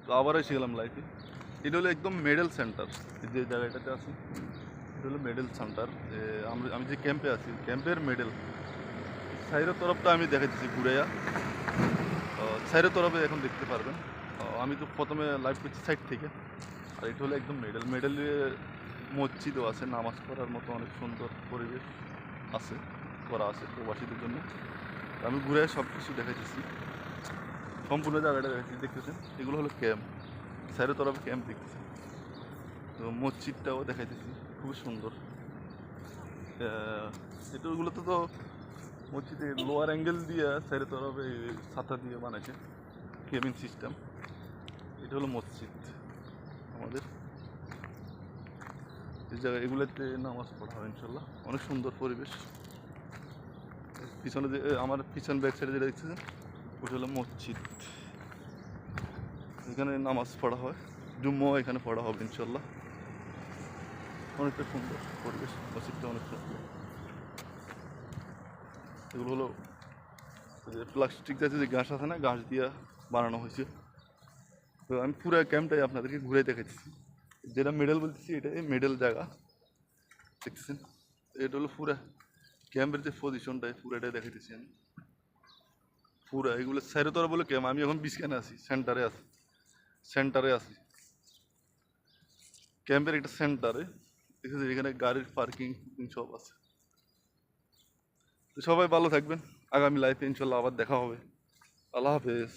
তো আবার এসে গেলাম লাইফে। এটা হলো একদম মেডেল সেন্টার, যে জায়গাটাতে আছি এটা হলো মেডেল সেন্টার। আমি যে ক্যাম্পে আছি, ক্যাম্পের মেডেল সাইডের তরফটা আমি দেখাচ্ছি ঘুরাইয়া। সাইডের তরফে এখন দেখতে পারবেন। আমি তো প্রথমে লাইভ করছি সাইড থেকে। আর এটা হলো একদম মেডেলে মসজিদও আছে, নামাজ পড়ার মতো অনেক সুন্দর পরিবেশ আছে, করা আছে প্রবাসীদের জন্য। আমি ঘুরে সব কিছু দেখাইতেছি, সম্পূর্ণ জায়গাটা দেখাচ্ছি। দেখতেছেন এগুলো হলো ক্যাম্প, সাইডের তরফে ক্যাম্প দেখতেছি। তো মসজিদটাও দেখাইতেছি, খুবই সুন্দর। এটাগুলোতে তো মসজিদে লোয়ার অ্যাঙ্গেল দিয়ে সাইডের তরফে ছাতা দিয়ে বানাইছে কেবিন সিস্টেম। এটা হলো মসজিদ আমাদের। এই জায়গায় এগুলোতে নামাজ পড়া হয় ইনশাল্লাহ। অনেক সুন্দর পরিবেশ। পিছনে যে আমার পিছন ব্যাক সাইডে যেটা দেখতেছেন ওটা হলো মসজিদ, এখানে নামাজ পড়া হয়, জুম্মাও এখানে পড়া হবে ইনশাল্লাহ। অনেকটা সুন্দর পরিবেশ, মসজিদটা অনেক সুন্দর। এগুলো হলো যে প্লাস্টিক জাতীয় যে ঘাস আছে না, ঘাস দিয়ে বানানো হয়েছে। তো আমি পুরো ক্যাম্পটাই আপনাদেরকে ঘুরে দেখাচ্ছি। যেটা মেডেল বলতেছি এটাই মেডেল জায়গা, দেখতেছেন। এটা হলো পুরা ক্যাম্পের যে পজিশনটাই পুরাটাই দেখাইতেছি আমি। পুরা এগুলো সাইডে তোরা বলে ক্যাম্প। আমি এখন বিছখানে আছি, সেন্টারে আছি ক্যাম্পের একটা সেন্টারে। দেখেছি এখানে গাড়ির পার্কিং সব আছে। তো সবাই ভালো থাকবেন, আগামী লাইফে ইনশাল্লাহ আবার দেখা হবে। আল্লাহ হাফেজ।